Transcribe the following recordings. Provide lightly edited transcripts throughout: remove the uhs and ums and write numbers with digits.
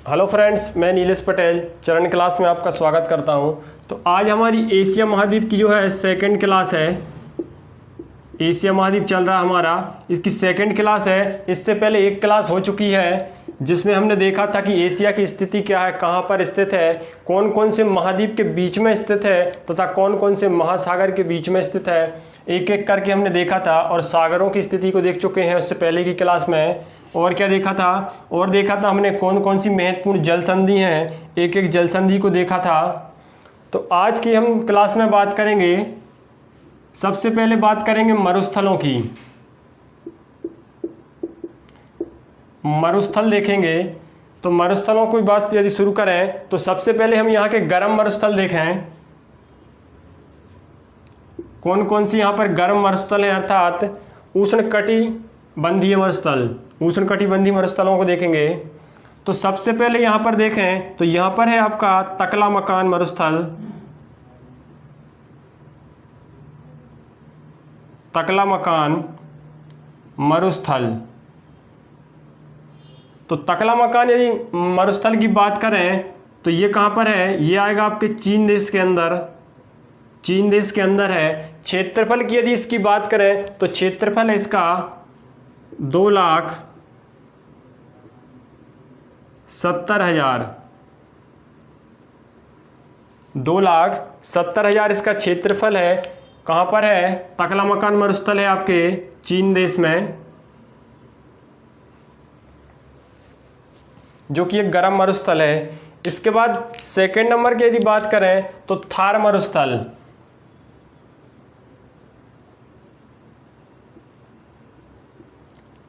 Hello friends, मैं नीलेश पटेल चरण class में आपका स्वागत करता हूं। तो आज हमारी एशिया महाद्वीप की जो है सेकंड क्लास है। एशिया महाद्वीप चल रहा हमारा, इसकी सेकंड क्लास है। इससे पहले एक क्लास हो चुकी है जिसमें हमने देखा था कि एशिया की स्थिति क्या है, कहाँ पर स्थित है, कौन कौन से महाद्वीप के बीच में स्थित है तथा कौन कौन से महासागर के बीच में स्थित है। एक एक करके हमने देखा था और सागरों की स्थिति को देख चुके हैं उससे पहले की क्लास में। और क्या देखा था, और देखा था हमने कौन कौन सी महत्वपूर्ण जल संधि हैं, एक एक जल संधि को देखा था। तो आज की हम क्लास में बात करेंगे, सबसे पहले बात करेंगे मरुस्थलों की। मरुस्थल देखेंगे। तो मरुस्थलों की बात यदि शुरू करें तो सबसे पहले हम यहाँ के गर्म मरुस्थल देखें। कौन कौन सी यहाँ पर गर्म मरुस्थल हैं, अर्थात उष्णकटिबंधीय मरुस्थल। उष्णकटिबंधीय मरुस्थलों को देखेंगे। तो सबसे पहले यहाँ पर देखें तो यहाँ पर है आपका तकलामकान मरुस्थल। तकलामकान मरुस्थल। तो तकलामकान यदि मरुस्थल की बात करें तो ये कहाँ पर है, ये आएगा आपके चीन देश के अंदर। चीन देश के अंदर है। क्षेत्रफल की यदि इसकी बात करें तो क्षेत्रफल है इसका 2,70,000। 2,70,000 इसका क्षेत्रफल है। कहाँ पर है, तकलामकान मरुस्थल है आपके चीन देश में, जो कि एक गर्म मरुस्थल है। इसके बाद सेकंड नंबर की यदि बात करें तो थार मरुस्थल।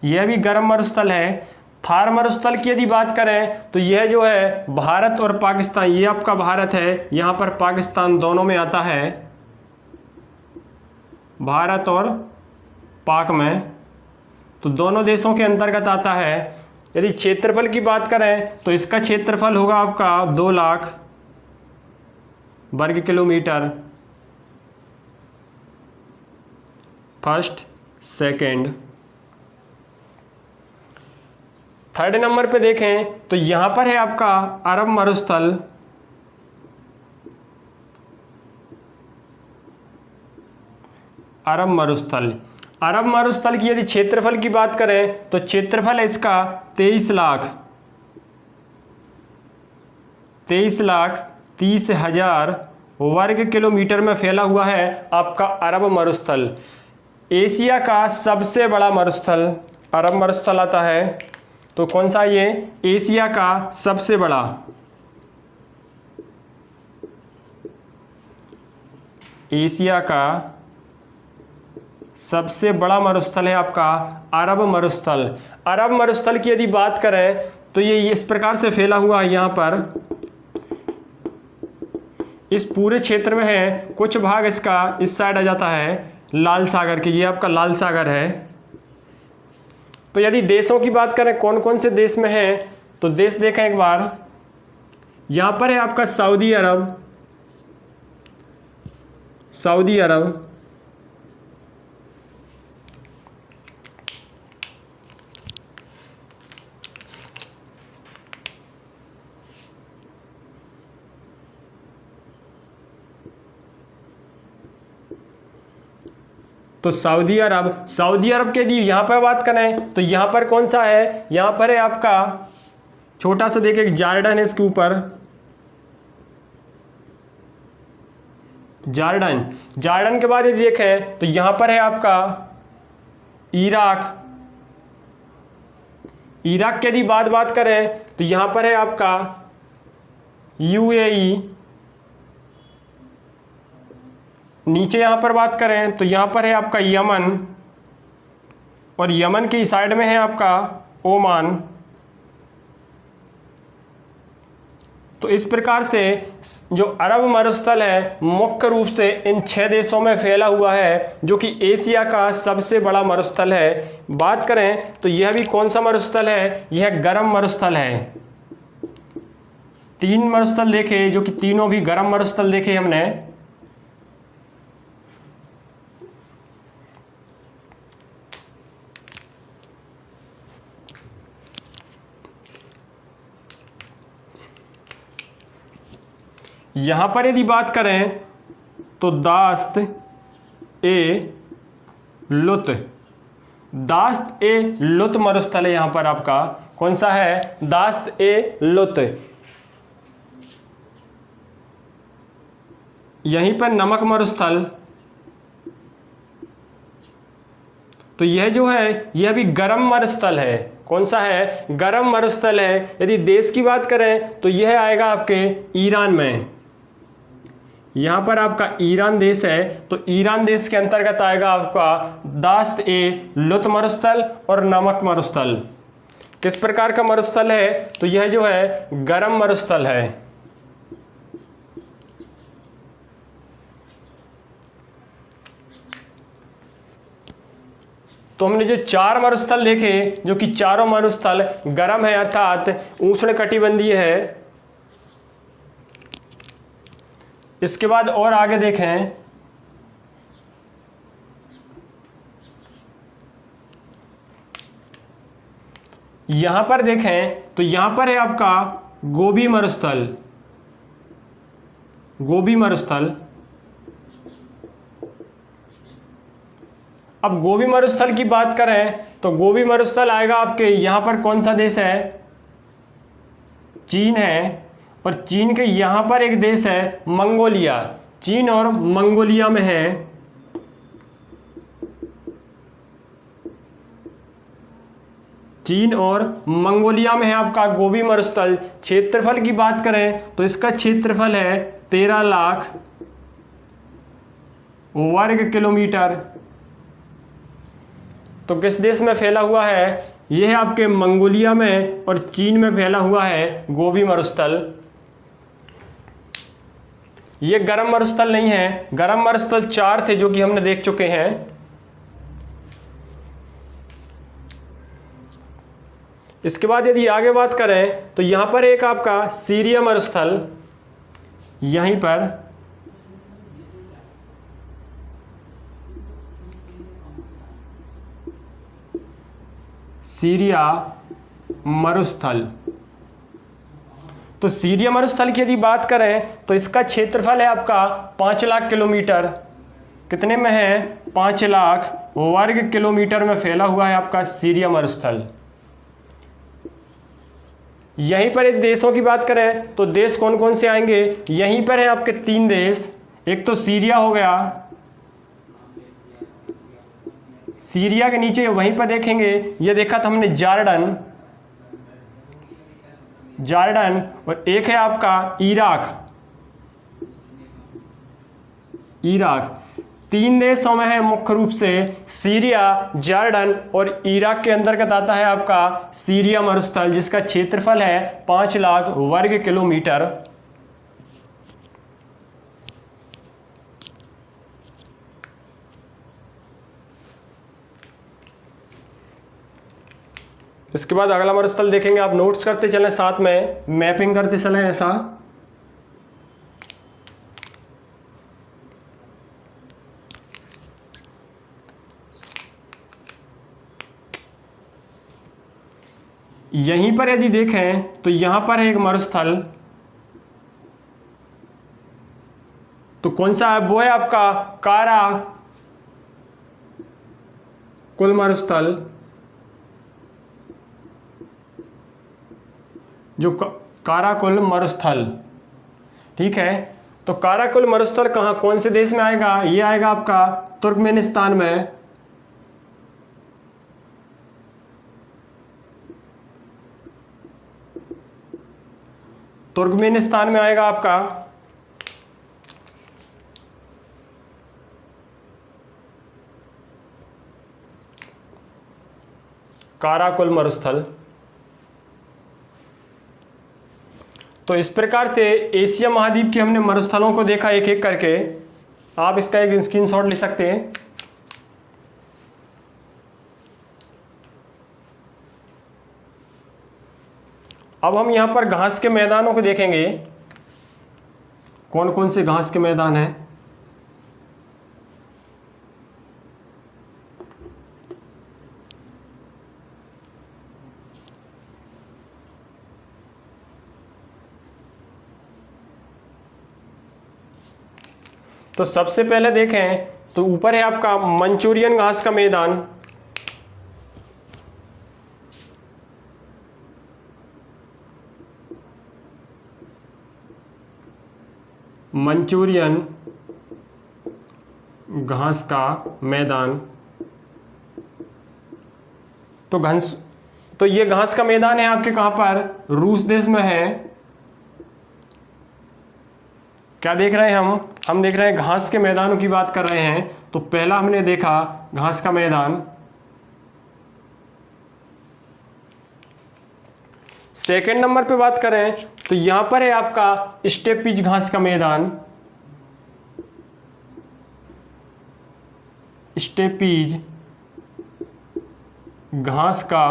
यह भी गर्म मरुस्थल है। थार मरुस्थल की यदि बात करें तो यह जो है भारत और पाकिस्तान, ये आपका भारत है, यहाँ पर पाकिस्तान दोनों में आता है, भारत और पाक में, तो दोनों देशों के अंतर्गत आता है। यदि क्षेत्रफल की बात करें तो इसका क्षेत्रफल होगा आपका 2 लाख वर्ग kilometre. First second. Third number पे देखें तो यहां पर है आपका अरब मरुस्थल। अरब मरुस्थल। अरब मरुस्थल की यदि क्षेत्रफल की बात करें तो क्षेत्रफल है इसका 23,30,000 वर्ग किलोमीटर में फैला हुआ है आपका अरब मरुस्थल। एशिया का सबसे बड़ा मरुस्थल अरब मरुस्थल आता है। तो कौन सा ये, एशिया का सबसे बड़ा, एशिया का सबसे बड़ा मरुस्थल है आपका अरब मरुस्थल। अरब मरुस्थल की यदि बात करें तो ये इस प्रकार से फैला हुआ है, यहाँ पर इस पूरे क्षेत्र में है। कुछ भाग इसका इस साइड आ जाता है लाल सागर के, ये आपका लाल सागर है। तो यदि देशों की बात करें कौन कौन से देश में है तो देश देखें एक बार। यहाँ पर है आपका सऊदी अरब। सऊदी अरब, तो सऊदी अरब। सऊदी अरब के लिए यहाँ पर बात करें तो यहाँ पर कौन सा है, यहाँ पर है आपका छोटा सा देखिए जॉर्डन है इसके ऊपर। जॉर्डन। जॉर्डन के बाद यदि देखें तो यहाँ पर है आपका इराक। इराक की यदि बात करें तो यहाँ पर है आपका यूएई। नीचे यहाँ पर बात करें तो यहाँ पर है आपका यमन, और यमन की साइड में है आपका ओमान। तो इस प्रकार से जो अरब मरुस्थल है मुख्य रूप से इन 6 देशों में फैला हुआ है, जो कि एशिया का सबसे बड़ा मरुस्थल है। बात करें तो यह भी कौन सा मरुस्थल है, यह गर्म मरुस्थल है। 3 मरुस्थल देखे, जो कि तीनों भी गर्म मरुस्थल देखे हमने। यहाँ पर यदि बात करें तो दास्त ए लुत, दास्त ए लुत मरुस्थल है। यहाँ पर आपका कौन सा है? दास्त ए लुत। यहीं पर नमक मरुस्थल, तो यह जो है यह भी गर्म मरुस्थल है। कौन सा है? गर्म मरुस्थल है। यदि देश की बात करें तो यह आएगा आपके ईरान में। यहाँ पर आपका ईरान देश है, तो ईरान देश के अंतर्गत आएगा आपका दास्त ए लुत मरुस्थल और नमक मरुस्थल। किस प्रकार का मरुस्थल है? तो यह जो है गर्म मरुस्थल है। तो हमने जो 4 मरुस्थल देखे, जो कि चारों मरुस्थल गर्म है अर्थात उष्णकटिबंधीय है। इसके बाद और आगे देखें, यहां पर देखें तो यहां पर है आपका गोबी मरुस्थल। गोबी मरुस्थल, अब गोबी मरुस्थल की बात करें तो गोबी मरुस्थल आएगा आपके यहां पर कौन सा देश है? चीन है। और चीन के यहां पर एक देश है मंगोलिया। चीन और मंगोलिया में है। चीन और मंगोलिया में है आपका गोबी मरुस्थल। क्षेत्रफल की बात करें तो इसका क्षेत्रफल है 13 लाख वर्ग किलोमीटर। तो किस देश में फैला हुआ है? यह है आपके मंगोलिया में और चीन में फैला हुआ है गोबी मरुस्थल। ये गर्म मरुस्थल नहीं है। गर्म मरुस्थल 4 थे जो कि हमने देख चुके हैं। इसके बाद यदि आगे बात करें तो यहां पर एक आपका सीरिया मरुस्थल, यहीं पर सीरिया मरुस्थल। तो सीरिया मरुस्थल की यदि बात करें तो इसका क्षेत्रफल है आपका 5 लाख किलोमीटर। कितने में है? 5 लाख वर्ग किलोमीटर में फैला हुआ है आपका सीरिया मरुस्थल। यहीं पर एक देशों की बात करें तो देश कौन कौन से आएंगे? यहीं पर है आपके 3 देश। एक तो सीरिया हो गया, सीरिया के नीचे वहीं पर देखेंगे, ये देखा था हमने जॉर्डन, जॉर्डन। और एक है आपका इराक, इराक। 3 देशों में है मुख्य रूप से सीरिया, जॉर्डन और इराक के अंतर्गत आता है आपका सीरिया मरुस्थल, जिसका क्षेत्रफल है 5 लाख वर्ग किलोमीटर। इसके बाद अगला मरुस्थल देखेंगे। आप नोट्स करते चलें, साथ में मैपिंग करते चलें। ऐसा यहीं पर यदि देखें तो यहां पर है एक मरुस्थल, तो कौन सा है? वो है आपका कारा कुल मरुस्थल, जो काराकुल मरुस्थल। ठीक है, तो काराकुल मरुस्थल कहाँ, कौन से देश में आएगा? ये आएगा आपका तुर्कमेनिस्तान में। तुर्कमेनिस्तान में आएगा आपका। काराकुल मरुस्थल। तो इस प्रकार से एशिया महाद्वीप के हमने मरुस्थलों को देखा एक एक करके। आप इसका एक स्क्रीनशॉट ले सकते हैं। अब हम यहां पर घास के मैदानों को देखेंगे, कौन कौन से घास के मैदान हैं। तो सबसे पहले देखें तो ऊपर है आपका मंचूरियन घास का मैदान, मंचूरियन घास का मैदान। तो ये घास का मैदान है आपके कहां पर, रूस देश में है। क्या देख रहे हैं हम देख रहे हैं घास के मैदानों की बात कर रहे हैं। तो पहला हमने देखा घास का मैदान। सेकंड नंबर पे बात करें तो यहां पर है आपका स्टेपीज घास का मैदान, स्टेपीज घास का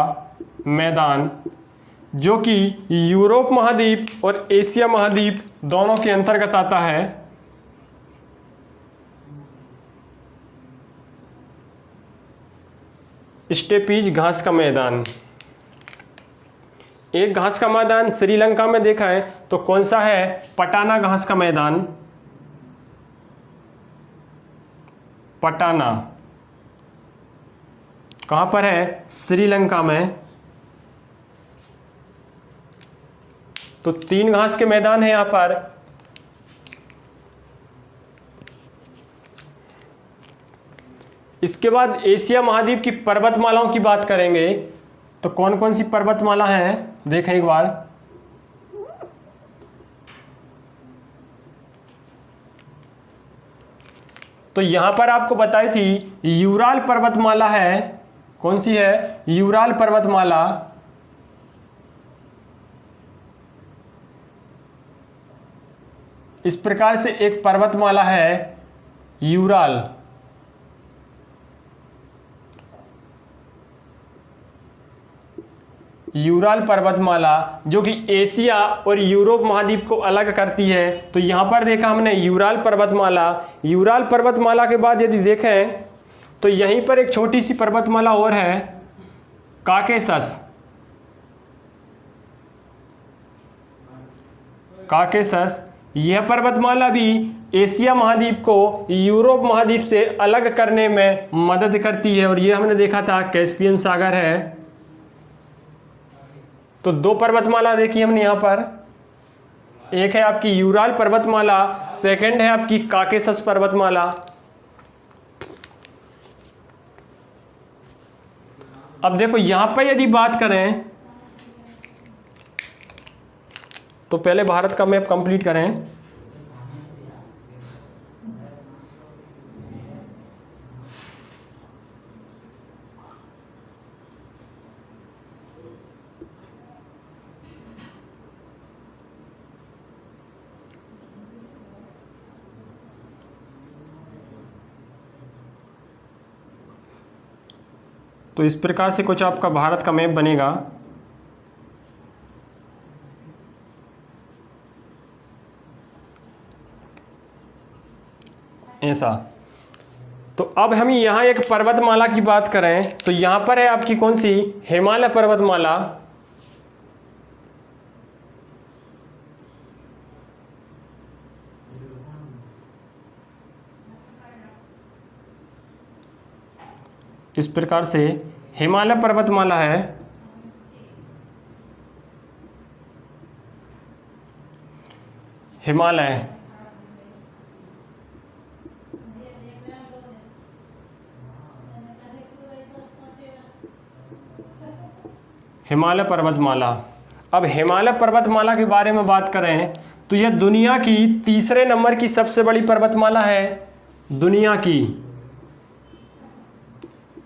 मैदान, जो कि यूरोप महाद्वीप और एशिया महाद्वीप दोनों के अंतर्गत आता है। स्टेपीज घास का मैदान। एक घास का मैदान श्रीलंका में देखा है तो कौन सा है, पटाना घास का मैदान, पटाना कहां पर है, श्रीलंका में। तो 3 घास के मैदान है यहां पर। इसके बाद एशिया महाद्वीप की पर्वतमालाओं की बात करेंगे तो कौन कौन सी पर्वतमाला है देखें एक बार। तो यहां पर आपको बताई थी यूराल पर्वतमाला है, कौन सी है, यूराल पर्वतमाला। इस प्रकार से एक पर्वतमाला है यूराल। यूराल पर्वतमाला जो कि एशिया और यूरोप महाद्वीप को अलग करती है। तो यहां पर देखा हमने यूराल पर्वतमाला। यूराल पर्वतमाला के बाद यदि देखें तो यहीं पर एक छोटी सी पर्वतमाला और है, काकेशस। काकेशस यह पर्वतमाला भी एशिया महाद्वीप को यूरोप महाद्वीप से अलग करने में मदद करती है। और यह हमने देखा था कैस्पियन सागर है। तो 2 पर्वतमाला देखी हमने यहां पर, एक है आपकी यूराल पर्वतमाला, सेकंड है आपकी काकेशस पर्वतमाला। अब देखो यहां पर यदि बात करें तो पहले भारत का मैप कंप्लीट करें। तो इस प्रकार से कुछ आपका भारत का मैप बनेगा। ऐसा। तो अब हम यहाँ एक पर्वतमाला की बात करें तो यहाँ पर है आपकी कौन सी, हिमालय पर्वतमाला। इस प्रकार से हिमालय पर्वतमाला है। हिमालय हिमालय पर्वतमाला। अब हिमालय पर्वतमाला के बारे में बात करें तो यह दुनिया की 3रे नंबर की सबसे बड़ी पर्वतमाला है। दुनिया की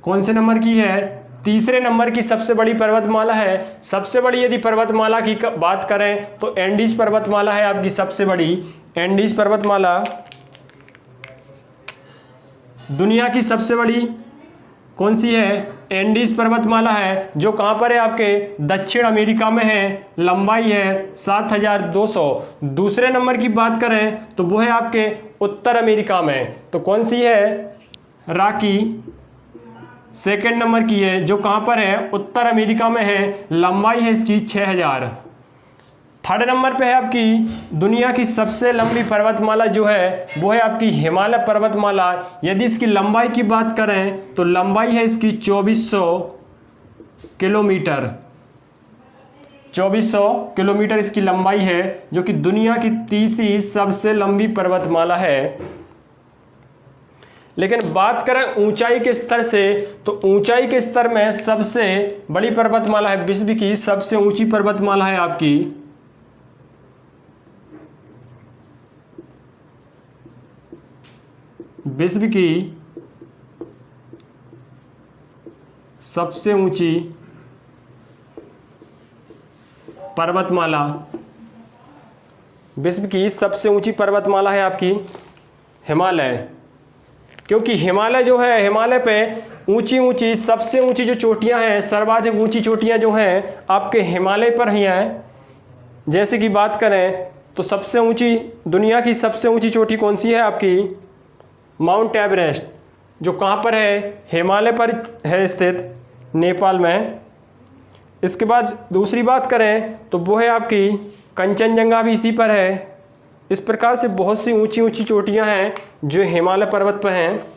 कौन से नंबर की है, 3रे नंबर की सबसे बड़ी पर्वतमाला है। सबसे बड़ी यदि पर्वतमाला की बात करें तो एंडीज पर्वतमाला है आपकी सबसे बड़ी। एंडीज पर्वतमाला दुनिया की सबसे बड़ी कौन सी है, एंडीज पर्वतमाला है, जो कहां पर है आपके दक्षिण अमेरिका में है। लंबाई है 7200। दूसरे नंबर की बात करें तो वो है आपके उत्तर अमेरिका में। तो कौन सी है, रॉकी सेकेंड नंबर की है, जो कहां पर है, उत्तर अमेरिका में है। लंबाई है इसकी 6000। थर्ड नंबर पे है आपकी दुनिया की सबसे लंबी पर्वतमाला जो है वो है आपकी हिमालय पर्वतमाला। यदि इसकी लंबाई की बात करें तो लंबाई है इसकी 2400 किलोमीटर। 2400 किलोमीटर इसकी लंबाई है, जो कि दुनिया की तीसरी सबसे लंबी पर्वतमाला है। लेकिन बात करें ऊंचाई के स्तर से तो ऊंचाई के स्तर में सबसे बड़ी पर्वतमाला है, विश्व की सबसे ऊंची पर्वतमाला है आपकी विश्व की सबसे ऊंची पर्वतमाला। विश्व की सबसे ऊंची पर्वतमाला है आपकी हिमालय, क्योंकि हिमालय जो है, हिमालय पे ऊंची ऊंची सबसे ऊंची जो चोटियां हैं, सर्वाधिक ऊंची चोटियां जो हैं आपके हिमालय पर ही हैं। जैसे कि बात करें तो सबसे ऊंची, दुनिया की सबसे ऊंची चोटी कौन सी है आपकी माउंट एवरेस्ट, जो कहाँ पर है, हिमालय पर है स्थित, नेपाल में। इसके बाद दूसरी बात करें तो वो है आपकी कंचनजंगा, भी इसी पर है। इस प्रकार से बहुत सी ऊंची ऊंची चोटियां हैं जो हिमालय पर्वत पर हैं।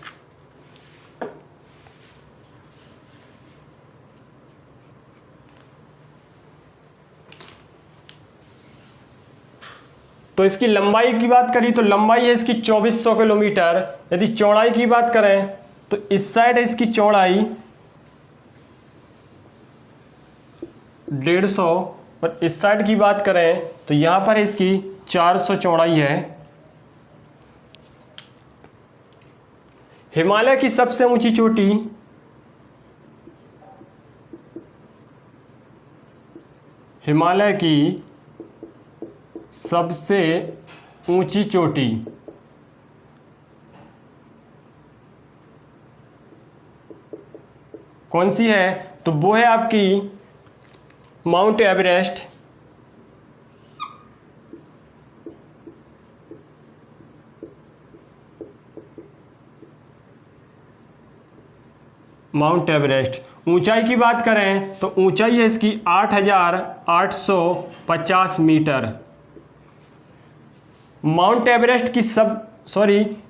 तो इसकी लंबाई की बात करी तो लंबाई है इसकी 2400 किलोमीटर। यदि चौड़ाई की बात करें तो इस साइड है इसकी चौड़ाई 150 और इस साइड की बात करें तो यहां पर इसकी 400 चौड़ाई है। हिमालय की सबसे ऊंची चोटी हिमालय की सबसे ऊंची चोटी कौन सी है, तो वो है आपकी माउंट एवरेस्ट। Mount Everest. ऊंचाई की बात करें तो ऊंचाई है इसकी 8850 मीटर। माउंट एवरेस्ट की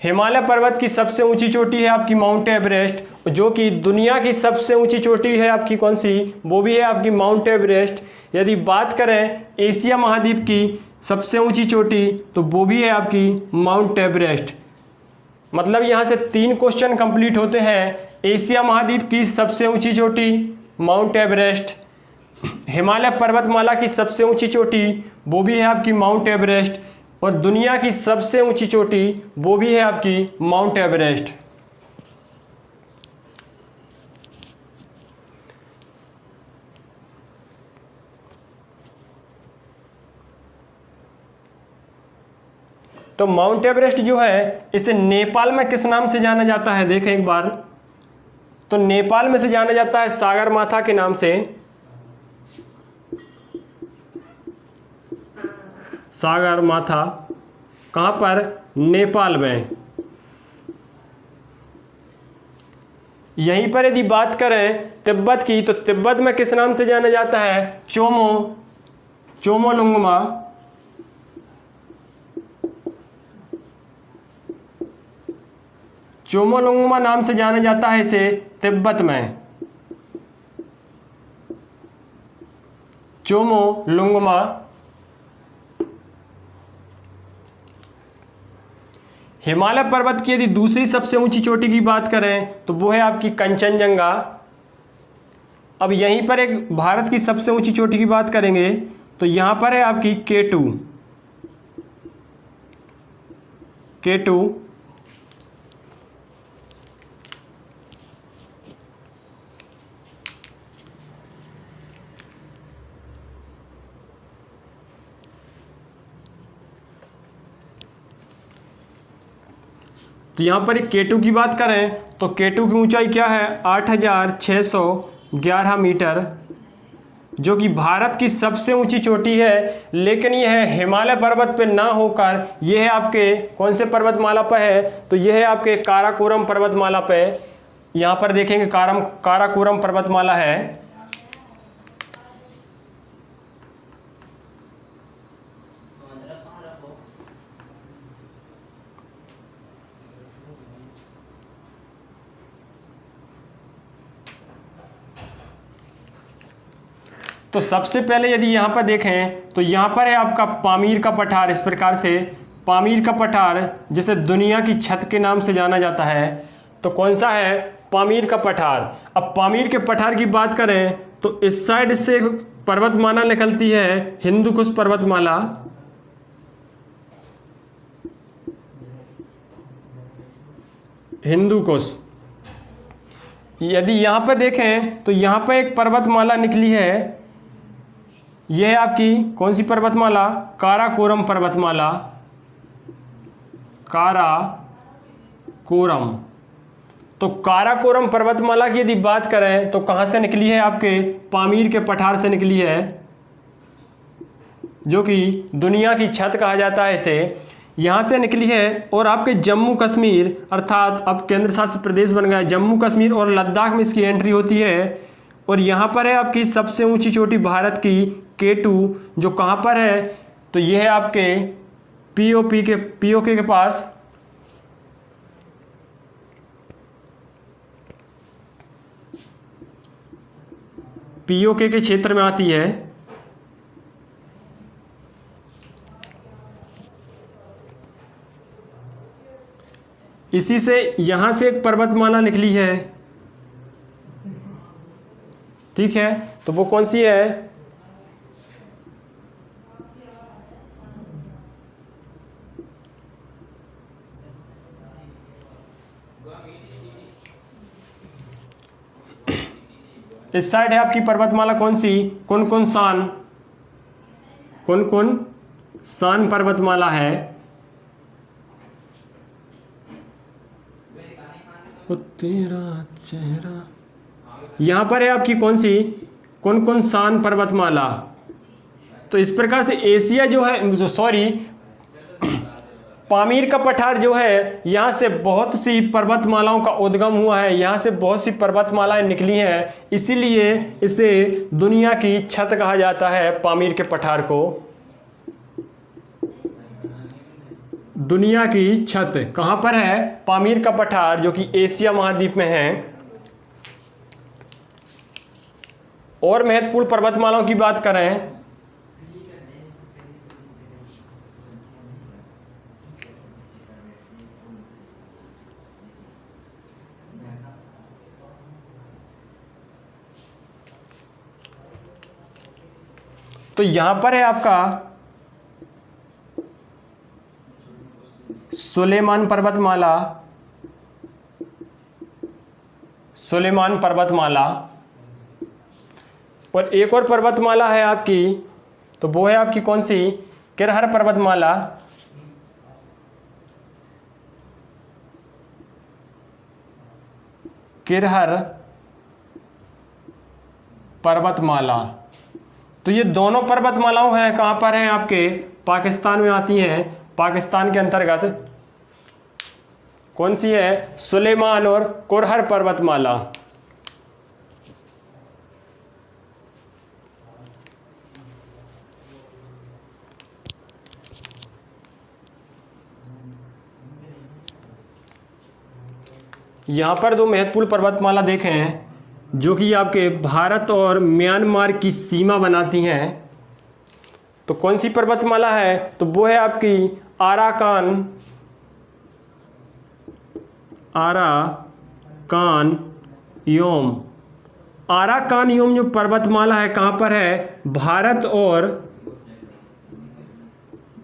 हिमालय पर्वत की सबसे ऊंची चोटी है आपकी माउंट एवरेस्ट, जो कि दुनिया की सबसे ऊंची चोटी है आपकी कौन सी, वो भी है आपकी माउंट एवरेस्ट। यदि बात करें एशिया महाद्वीप की सबसे ऊंची चोटी तो वो भी है आपकी माउंट एवरेस्ट। मतलब यहाँ से 3 क्वेश्चन कंप्लीट होते हैं। एशिया महाद्वीप की सबसे ऊंची चोटी माउंट एवरेस्ट, हिमालय पर्वतमाला की सबसे ऊंची चोटी वो भी है आपकी माउंट एवरेस्ट, और दुनिया की सबसे ऊंची चोटी वो भी है आपकी माउंट एवरेस्ट। तो माउंट एवरेस्ट जो है इसे नेपाल में किस नाम से जाना जाता है, देखें एक बार। तो नेपाल में से जाना जाता है सागरमाथा के नाम से। सागरमाथा कहां पर, नेपाल में। यहीं पर यदि बात करें तिब्बत की तो तिब्बत में किस नाम से जाना जाता है, चोमोलुंगमा। चोमोलुंगमा नाम से जाना जाता है इसे तिब्बत में। चोमोलुंगमा। हिमालय पर्वत की यदि दूसरी सबसे ऊंची चोटी की बात करें तो वो है आपकी कंचनजंगा। अब यहीं पर एक भारत की सबसे ऊंची चोटी की बात करेंगे तो यहां पर है आपकी K2। तो यहाँ पर K2 की बात करें तो K2 की ऊंचाई क्या है, 8611 मीटर, जो कि भारत की सबसे ऊंची चोटी है। लेकिन यह हिमालय पर्वत पे ना होकर यह है आपके कौन से पर्वतमाला पर है, तो यह है आपके काराकोरम पर्वतमाला पे। यहाँ पर देखेंगे काराकोरम पर्वतमाला है। तो सबसे पहले यदि यहाँ पर देखें तो यहाँ पर है आपका पामीर का पठार। इस प्रकार से पामीर का पठार जिसे दुनिया की छत के नाम से जाना जाता है, तो कौन सा है? पामीर का पठार। अब पामीर के पठार की बात करें तो इस साइड से पर्वतमाला निकलती है, हिंदुकुश पर्वतमाला। हिंदुकुश। यदि यहाँ पर देखें तो यहाँ पर एक पर्वतमाला निकली है, यह है आपकी कौन सी पर्वतमाला? काराकोरम पर्वतमाला। काराकोरम। तो काराकोरम पर्वतमाला की यदि बात करें तो कहाँ से निकली है? आपके पामीर के पठार से निकली है, जो कि दुनिया की छत कहा जाता है इसे। यहाँ से निकली है और आपके जम्मू कश्मीर, अर्थात अब केंद्र शासित प्रदेश बन गया जम्मू कश्मीर और लद्दाख में इसकी एंट्री होती है। और यहाँ पर है आपकी सबसे ऊंची चोटी भारत की K2, जो कहाँ पर है? तो यह है आपके पीओके के पास। पीओके के क्षेत्र में आती है। इसी से यहां से एक पर्वतमाला निकली है, ठीक है, तो वो कौन सी है? इस साइड है आपकी पर्वतमाला कौन सी? कौन कौन सान पर्वतमाला है। वो तेरा चेहरा, यहां पर है आपकी कौन सी? कौन सान पर्वतमाला। तो इस प्रकार से एशिया जो है, सॉरी, पामीर का पठार जो है, यहाँ से बहुत सी पर्वतमालाओं का उद्गम हुआ है, यहाँ से बहुत सी पर्वतमालाएं निकली हैं, इसीलिए इसे दुनिया की छत कहा जाता है। पामीर के पठार को दुनिया की छत कहाँ पर है? पामीर का पठार, जो कि एशिया महाद्वीप में है। और महत्वपूर्ण पर्वतमालाओं की बात करें तो यहां पर है आपका सुलेमान पर्वतमाला। सुलेमान पर्वतमाला। और एक और पर्वतमाला है आपकी, तो वो है आपकी कौन सी? किरहर पर्वतमाला। किरहर पर्वतमाला। तो ये दोनों पर्वतमालाओं हैं, कहां पर हैं? आपके पाकिस्तान में आती हैं। पाकिस्तान के अंतर्गत कौन सी है? सुलेमान और कुरहर पर्वतमाला। यहां पर दो महत्वपूर्ण पर्वतमाला देखें हैं, जो कि आपके भारत और म्यांमार की सीमा बनाती हैं। तो कौन सी पर्वतमाला है? तो वो है आपकी आराकान योम। आराकान योम जो पर्वतमाला है, कहाँ पर है? भारत और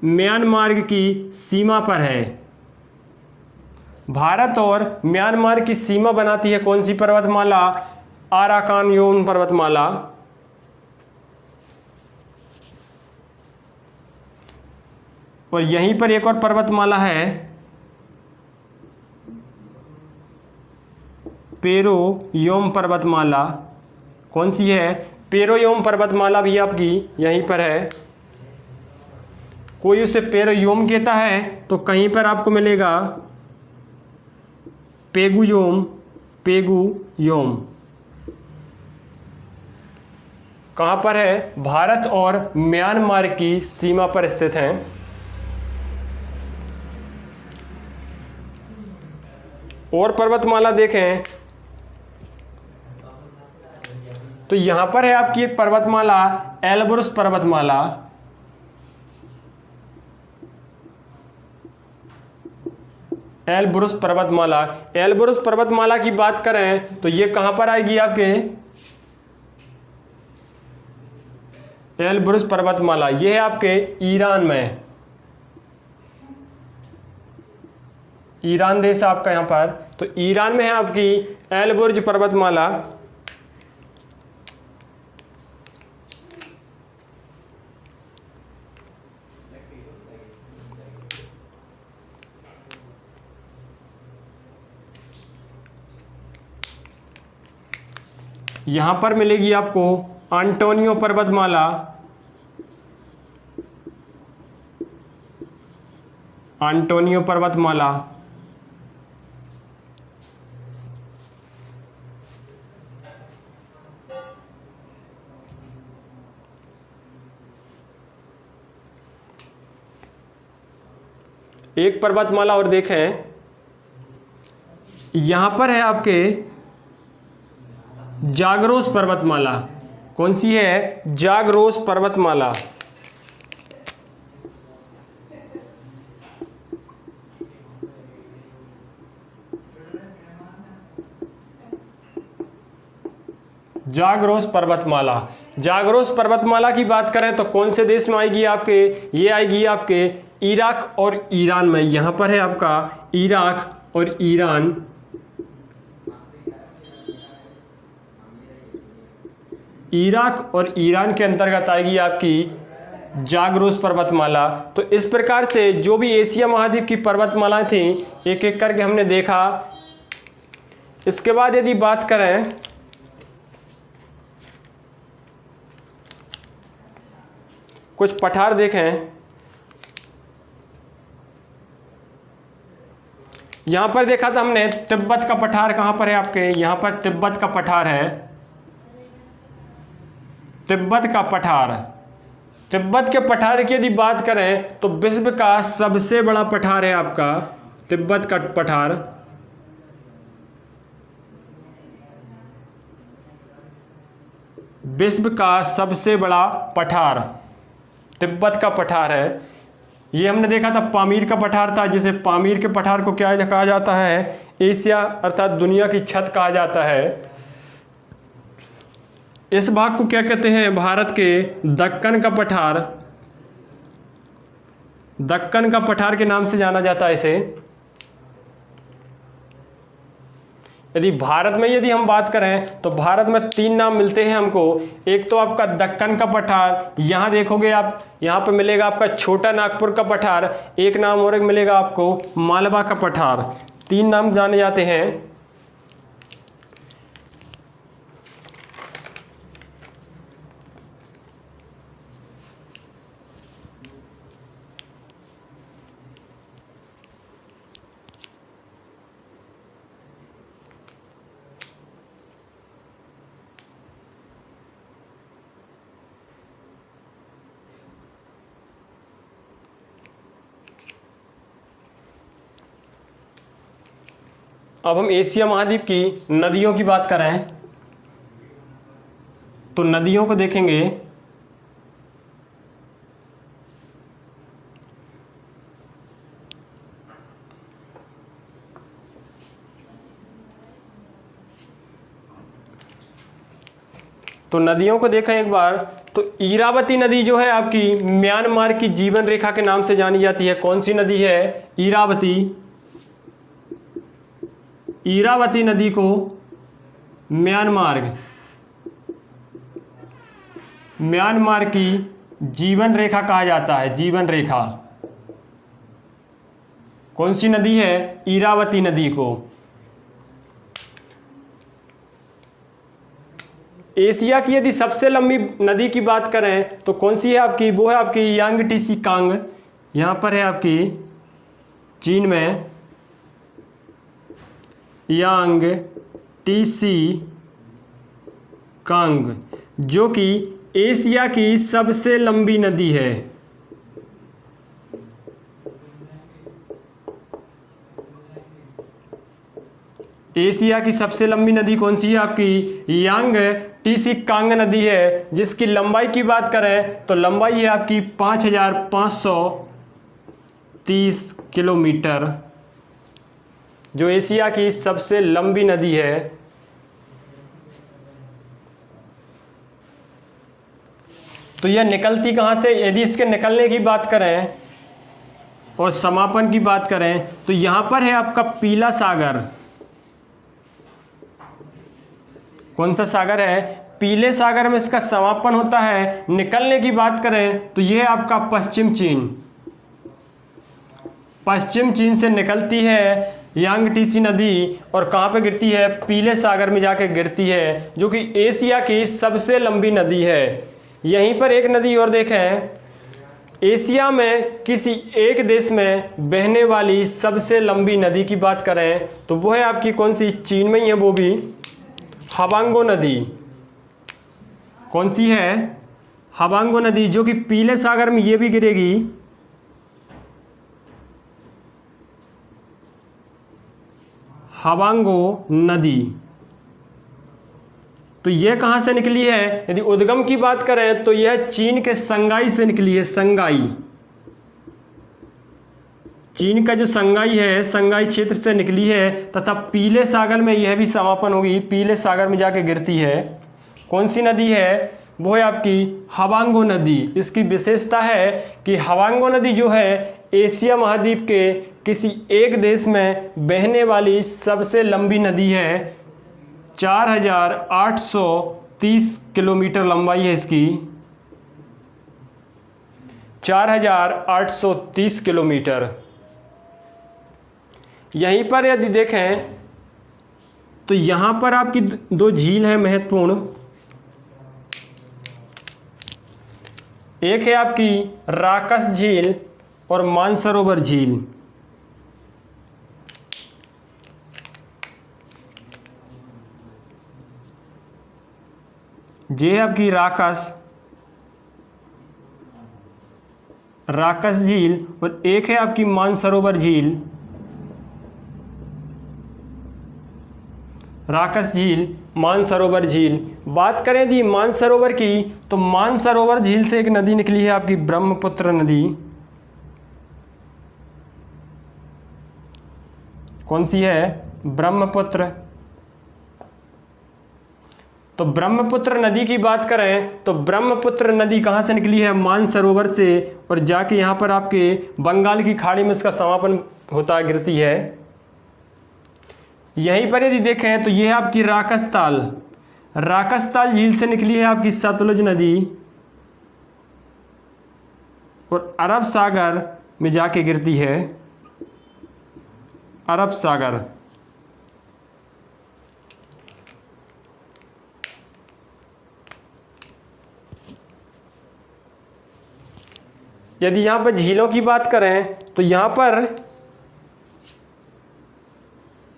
म्यांमार की सीमा पर है। भारत और म्यांमार की सीमा बनाती है कौन सी पर्वतमाला? आराकान योम पर्वतमाला। और यहीं पर एक और पर्वतमाला है, पेरोयोम पर्वतमाला। कौन सी है? पेरोयोम पर्वतमाला भी आपकी यहीं पर है। कोई उसे पेरोयोम कहता है तो कहीं पर आपको मिलेगा पेगुयोम। कहाँ पर है? भारत और म्यांमार की सीमा पर स्थित हैं। और पर्वतमाला देखें तो यहाँ पर है आपकी एक पर्वतमाला एल्ब्रुस पर्वतमाला। एल्ब्रुस पर्वतमाला, एल्ब्रुस पर्वतमाला की बात करें तो ये कहां पर आएगी आपके, एल्ब्रुस पर्वतमाला ये है आपके ईरान में, ईरान देश आपका यहां पर, तो ईरान में है आपकी एल्ब्रुस पर्वतमाला। यहां पर मिलेगी आपको एंटोनियो पर्वतमाला, एंटोनियो पर्वतमाला। एक पर्वतमाला और देखें, यहां पर है आपके जाग्रोस पर्वतमाला। कौन सी है, जाग्रोस पर्वतमाला। जाग्रोस पर्वतमाला, जाग्रोस पर्वतमाला की बात करें तो कौन से देश में आएगी आपके, ये आएगी आपके इराक और ईरान में। यहां पर है आपका इराक और ईरान, इराक और ईरान के अंतर्गत आएगी आपकी जाग्रोस पर्वतमाला। तो इस प्रकार से जो भी एशिया महाद्वीप की पर्वतमालाएं थी एक एक करके हमने देखा। इसके बाद यदि बात करें कुछ पठार देखें, यहां पर देखा था हमने तिब्बत का पठार, कहां पर है आपके, यहां पर तिब्बत का पठार है, तिब्बत का पठार। तिब्बत के पठार की यदि बात करें तो विश्व का सबसे बड़ा पठार है आपका तिब्बत का पठार। विश्व का सबसे बड़ा पठार तिब्बत का पठार है। ये हमने देखा था पामीर का पठार था, जिसे पामीर के पठार को क्या कहा जाता है, एशिया अर्थात दुनिया की छत कहा जाता है। इस भाग को क्या कहते हैं, भारत के दक्कन का पठार, दक्कन का पठार के नाम से जाना जाता है इसे। यदि भारत में यदि हम बात करें तो भारत में 3 नाम मिलते हैं हमको। एक तो आपका दक्कन का पठार, यहां देखोगे आप, यहां पे मिलेगा आपका छोटा नागपुर का पठार, एक नाम और एक मिलेगा आपको मालवा का पठार। 3 नाम जाने जाते हैं। अब हम एशिया महाद्वीप की नदियों की बात करें तो नदियों को देखेंगे। तो नदियों को देखें एक बार, तो इरावती नदी जो है आपकी म्यांमार की जीवन रेखा के नाम से जानी जाती है। कौन सी नदी है, इरावती। इरावती नदी को म्यांमार की जीवन रेखा कहा जाता है, जीवन रेखा। कौन सी नदी है, इरावती नदी को। एशिया की यदि सबसे लंबी नदी की बात करें तो कौन सी है आपकी, वो है आपकी यांगटीसी कांग। यहां पर है आपकी चीन में यांगटीसी कांग, जो कि एशिया की सबसे लंबी नदी है। एशिया की सबसे लंबी नदी कौन सी है आपकी, यांग टीसी कांग नदी है, जिसकी लंबाई की बात करें तो लंबाई है आपकी 5530 किलोमीटर, जो एशिया की सबसे लंबी नदी है। तो यह निकलती कहाँ से, यदि इसके निकलने की बात करें और समापन की बात करें तो यहाँ पर है आपका पीला सागर। कौन सा सागर है, पीले सागर में इसका समापन होता है। निकलने की बात करें तो यह है आपका पश्चिम चीन। पश्चिम चीन से निकलती है यांगटीसी नदी और कहाँ पे गिरती है, पीले सागर में जाके गिरती है, जो कि एशिया की सबसे लंबी नदी है। यहीं पर एक नदी और देखें, एशिया में किसी एक देश में बहने वाली सबसे लंबी नदी की बात करें तो वो है आपकी कौन सी, चीन में ही है वो भी, हवांगो नदी। कौन सी है, हवांगो नदी, जो कि पीले सागर में ये भी गिरेगी। हवांगो नदी तो यह कहां से निकली है, यदि उद्गम की बात करें तो यह चीन के संगाई से निकली है। संगाई, चीन का जो संगाई है, संगाई क्षेत्र से निकली है तथा पीले सागर में यह भी समापन होगी, पीले सागर में जाके गिरती है। कौन सी नदी है, वो है आपकी हवांगो नदी। इसकी विशेषता है कि हवांगो नदी जो है एशिया महाद्वीप के किसी एक देश में बहने वाली सबसे लंबी नदी है। 4830 किलोमीटर लंबाई है इसकी, 4830 किलोमीटर। यहीं पर यदि देखें तो यहां पर आपकी दो झील है महत्वपूर्ण। एक है आपकी राकस झील और मानसरोवर झील। ये है आपकी राकस झील और एक है आपकी मानसरोवर झील। राकस झील, मानसरोवर झील। बात करें यदि मानसरोवर की तो मानसरोवर झील से एक नदी निकली है आपकी ब्रह्मपुत्र नदी। कौन सी है, ब्रह्मपुत्र। तो ब्रह्मपुत्र नदी की बात करें तो ब्रह्मपुत्र नदी कहाँ से निकली है, मानसरोवर से, और जाके यहाँ पर आपके बंगाल की खाड़ी में इसका समापन होता गिरती है। यहीं पर यदि देखें तो यह है आपकी राकसताल। राकसताल झील से निकली है आपकी सतलुज नदी और अरब सागर में जाके गिरती है। अरब सागर। यदि यहां पर झीलों की बात करें तो यहां पर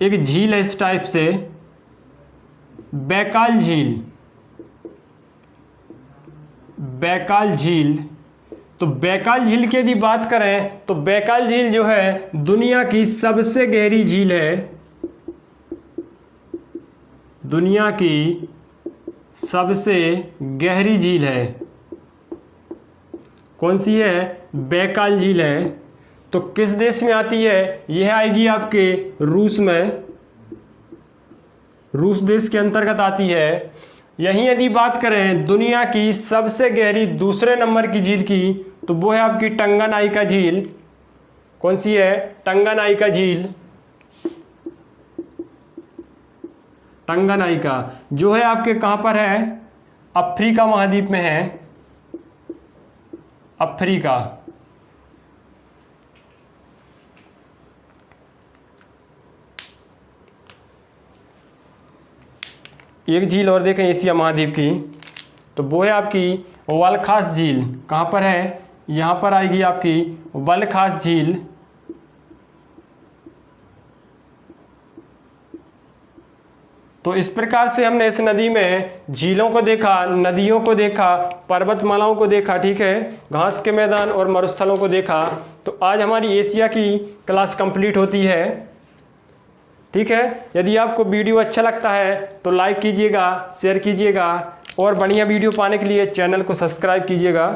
एक झील है इस टाइप से, बैकाल झील। बैकाल झील, तो बैकाल झील की यदि बात करें तो बैकाल झील जो है दुनिया की सबसे गहरी झील है। दुनिया की सबसे गहरी झील है। कौन सी है, बैकाल झील है। तो किस देश में आती है, यह आएगी आपके रूस में। रूस देश के अंतर्गत आती है। यहीं यदि बात करें दुनिया की सबसे गहरी दूसरे नंबर की झील की तो वो है आपकी टंगानाइका झील। कौन सी है, टंगानाइका झील। टंगानाइका जो है आपके कहां पर है, अफ्रीका महाद्वीप में है। अफ्रीका। एक झील और देखें एशिया महाद्वीप की तो वो है आपकी वलखास झील। कहाँ पर है, यहाँ पर आएगी आपकी वलखास झील। तो इस प्रकार से हमने इस नदी में झीलों को देखा, नदियों को देखा, पर्वतमालाओं को देखा, ठीक है, घास के मैदान और मरुस्थलों को देखा। तो आज हमारी एशिया की क्लास कंप्लीट होती है। ठीक है। यदि आपको वीडियो अच्छा लगता है तो लाइक कीजिएगा, शेयर कीजिएगा और बढ़िया वीडियो पाने के लिए चैनल को सब्सक्राइब कीजिएगा।